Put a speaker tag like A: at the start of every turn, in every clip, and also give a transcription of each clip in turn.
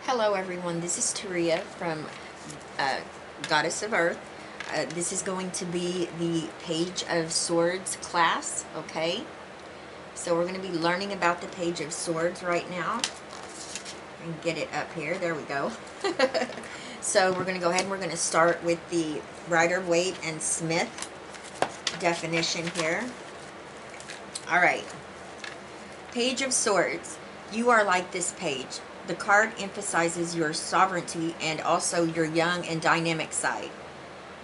A: Hello everyone, this is Taria from Goddess of Earth. This is going to be the Page of Swords class, okay? So we're going to be learning about the Page of Swords right now. And get it up here, there we go. So we're going to go ahead and we're going to start with the Rider-Waite and Smith definition here. Alright, Page of Swords. You are like this page. The card emphasizes your sovereignty and also your young and dynamic side.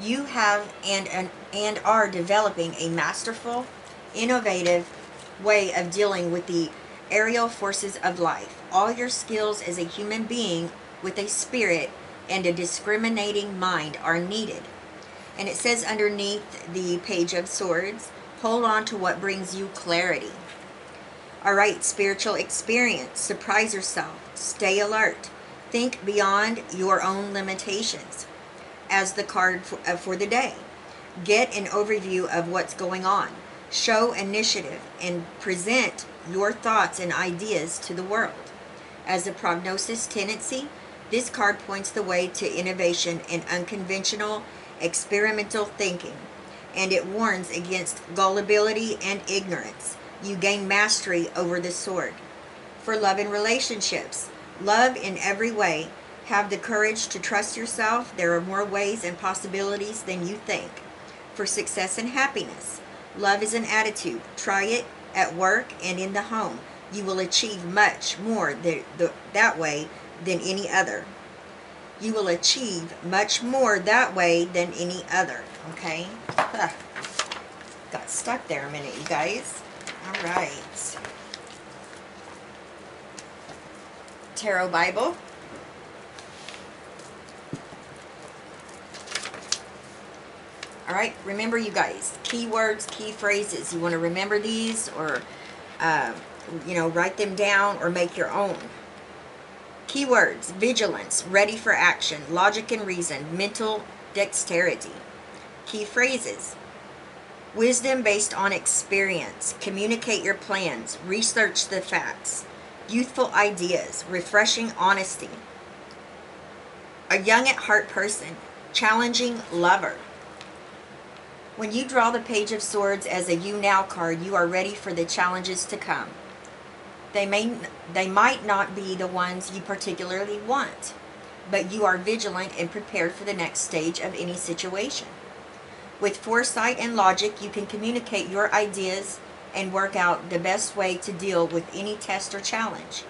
A: You have and are developing a masterful, innovative way of dealing with the aerial forces of life. All your skills as a human being with a spirit and a discriminating mind are needed. And it says underneath the Page of Swords, hold on to what brings you clarity. Alright, spiritual experience. Surprise yourself. Stay alert. Think beyond your own limitations as the card for the day. Get an overview of what's going on. Show initiative and present your thoughts and ideas to the world. As a prognosis tendency, this card points the way to innovation and unconventional experimental thinking, and it warns against gullibility and ignorance. You gain mastery over the sword. For love and relationships, love in every way. Have the courage to trust yourself. There are more ways and possibilities than you think. For success and happiness, love is an attitude. Try it at work and in the home. You will achieve much more that way than any other. You will achieve much more that way than any other. Okay? Got stuck there a minute, you guys. All right. Tarot Bible. All right. Remember, you guys, keywords, key phrases. You want to remember these or, write them down or make your own. Keywords: vigilance, ready for action, logic and reason, mental dexterity. Key phrases: wisdom based on experience, communicate your plans, research the facts, youthful ideas, refreshing honesty, a young at heart person, challenging lover. When you draw the Page of Swords as a You Now card, you are ready for the challenges to come. They might not be the ones you particularly want, but you are vigilant and prepared for the next stage of any situation. With foresight and logic, you can communicate your ideas and work out the best way to deal with any test or challenge.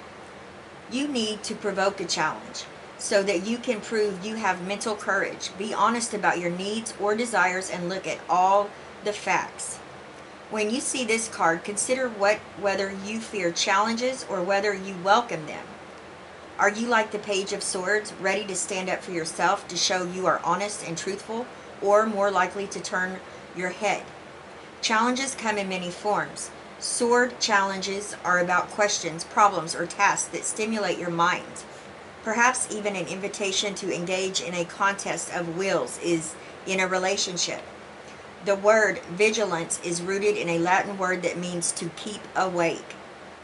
A: You need to provoke a challenge so that you can prove you have mental courage. Be honest about your needs or desires and look at all the facts. When you see this card, consider whether you fear challenges or whether you welcome them. Are you like the Page of Swords, ready to stand up for yourself to show you are honest and truthful, or more likely to turn your head? Challenges come in many forms. Sword challenges are about questions, problems, or tasks that stimulate your mind. Perhaps even an invitation to engage in a contest of wills is in a relationship. The word vigilance is rooted in a Latin word that means to keep awake.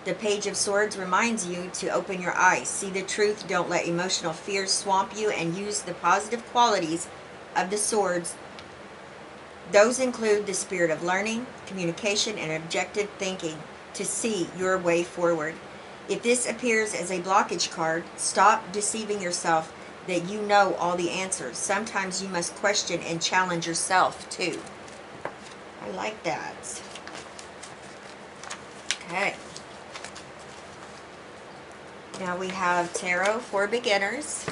A: The Page of Swords reminds you to open your eyes, see the truth, don't let emotional fears swamp you, and use the positive qualities of the swords. Those include the spirit of learning, communication, and objective thinking to see your way forward. If this appears as a blockage card, stop deceiving yourself that you know all the answers. Sometimes you must question and challenge yourself too. I like that. Okay. Now we have Tarot for Beginners.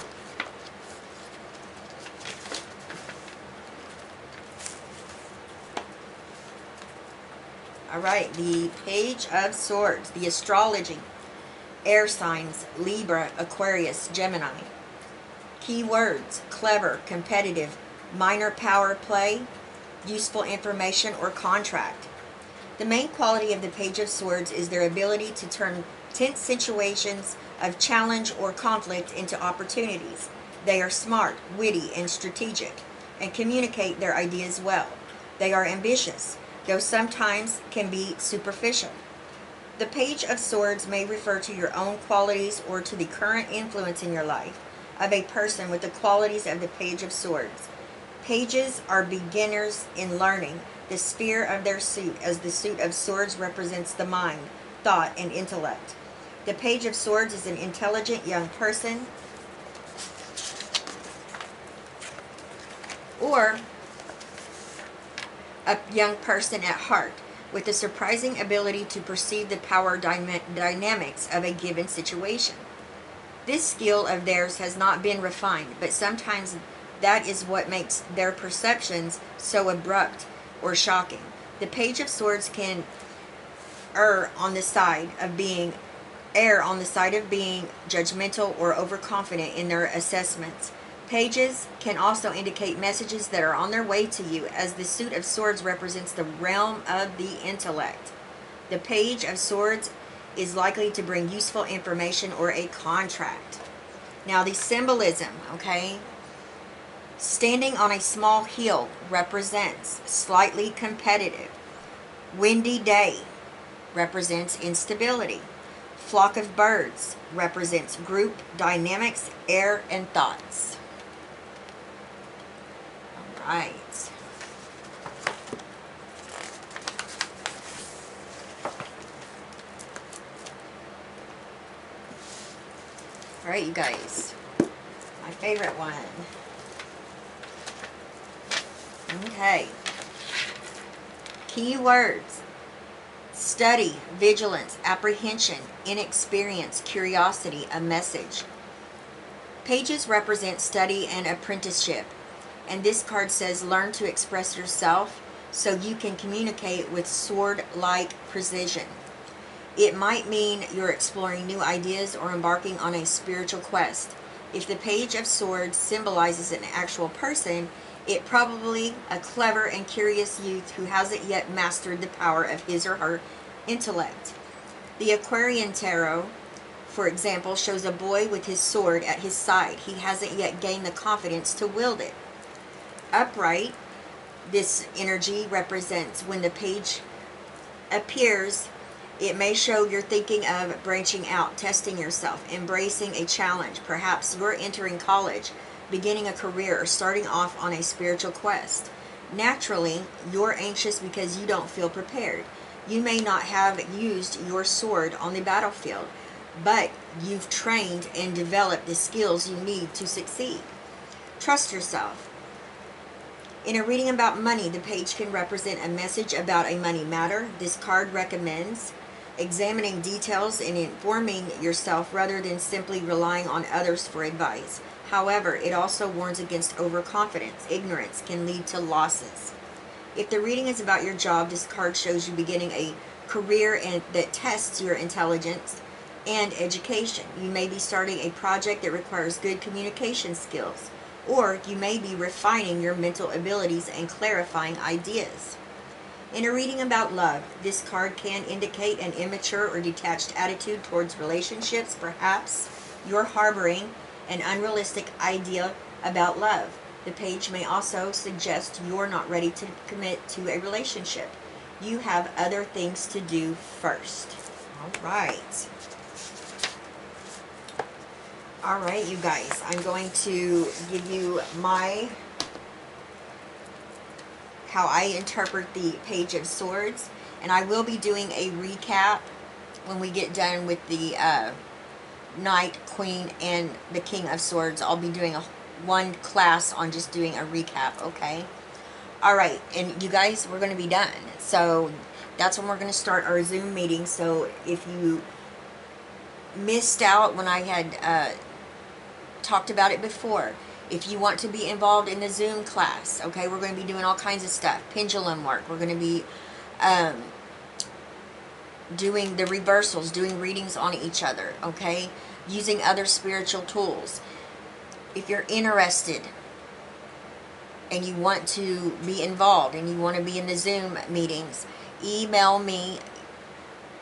A: All right, the Page of Swords, the Astrology, air signs, Libra, Aquarius, Gemini. Keywords: clever, competitive, minor power play, useful information, or contract. The main quality of the Page of Swords is their ability to turn tense situations of challenge or conflict into opportunities. They are smart, witty, and strategic, and communicate their ideas well. They are ambitious, though sometimes can be superficial. The Page of Swords may refer to your own qualities or to the current influence in your life of a person with the qualities of the Page of Swords. Pages are beginners in learning the sphere of their suit, as the suit of swords represents the mind, thought, and intellect. The Page of Swords is an intelligent young person or a young person at heart with a surprising ability to perceive the power dynamics of a given situation. This skill of theirs has not been refined, but sometimes that is what makes their perceptions so abrupt or shocking. The Page of Swords can err on the side of being judgmental or overconfident in their assessments. Pages can also indicate messages that are on their way to you, as the suit of swords represents the realm of the intellect. The Page of Swords is likely to bring useful information or a contract. Now the symbolism, okay? Standing on a small hill represents slightly competitive. Windy day represents instability. Flock of birds represents group dynamics, air, and thoughts. All right. All right, you guys. My favorite one. Okay. Keywords: study, vigilance, apprehension, inexperience, curiosity, a message. Pages represent study and apprenticeship. And this card says, learn to express yourself so you can communicate with sword-like precision. It might mean you're exploring new ideas or embarking on a spiritual quest. If the Page of Swords symbolizes an actual person, it probably a clever and curious youth who hasn't yet mastered the power of his or her intellect. The Aquarian Tarot, for example, shows a boy with his sword at his side. He hasn't yet gained the confidence to wield it. Upright, this energy represents when the page appears, it may show you're thinking of branching out, testing yourself, embracing a challenge. Perhaps you're entering college, beginning a career, or starting off on a spiritual quest. Naturally, you're anxious because you don't feel prepared. You may not have used your sword on the battlefield, but you've trained and developed the skills you need to succeed. Trust yourself. In a reading about money, the page can represent a message about a money matter. This card recommends examining details and informing yourself rather than simply relying on others for advice. However, it also warns against overconfidence. Ignorance can lead to losses. If the reading is about your job, this card shows you beginning a career that tests your intelligence and education. You may be starting a project that requires good communication skills, or you may be refining your mental abilities and clarifying ideas. In a reading about love, this card can indicate an immature or detached attitude towards relationships. Perhaps you're harboring an unrealistic idea about love. The page may also suggest you're not ready to commit to a relationship. You have other things to do first. All right. All right, you guys, I'm going to give you how I interpret the Page of Swords, and I will be doing a recap when we get done with the Knight, Queen, and the King of Swords. I'll be doing one class on just doing a recap, okay? All right, and you guys, we're going to be done. So that's when we're going to start our Zoom meeting. So if you missed out when I had talked about it before, if you want to be involved in the Zoom class, okay, we're going to be doing all kinds of stuff. Pendulum work. We're going to be doing the reversals, doing readings on each other, okay, using other spiritual tools. If you're interested and you want to be involved and you want to be in the Zoom meetings, email me,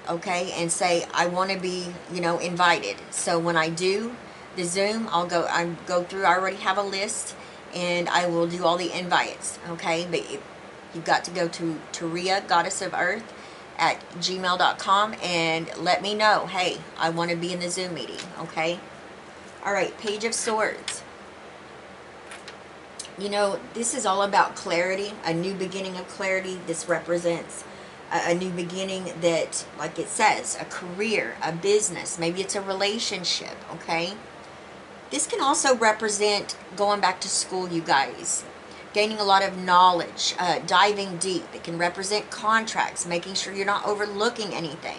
A: okay, and say, I want to be, invited. So when I do the Zoom, I go through, I already have a list, and I will do all the invites, okay? But you've got to go to Taria, Goddess of Earth, gmail.com and let me know, hey, I want to be in the Zoom meeting, okay? All right, Page of Swords. You know, this is all about clarity, a new beginning of clarity. This represents a new beginning that, like it says, a career, a business, maybe it's a relationship, okay? This can also represent going back to school, you guys, gaining a lot of knowledge, diving deep. It can represent contracts, making sure you're not overlooking anything.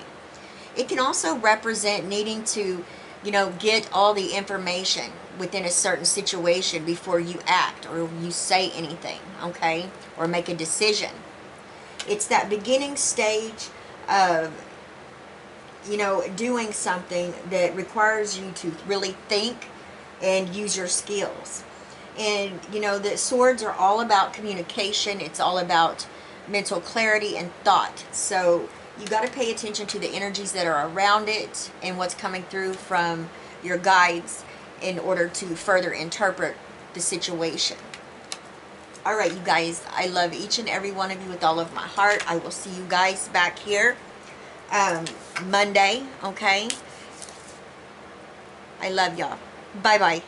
A: It can also represent needing to, you know, get all the information within a certain situation before you act or you say anything, okay, or make a decision. It's that beginning stage of, you know, doing something that requires you to really think and use your skills. And, you know, the swords are all about communication. It's all about mental clarity and thought. So you got to pay attention to the energies that are around it and what's coming through from your guides in order to further interpret the situation. All right, you guys, I love each and every one of you with all of my heart. I will see you guys back here Monday, okay? I love y'all. Bye-bye.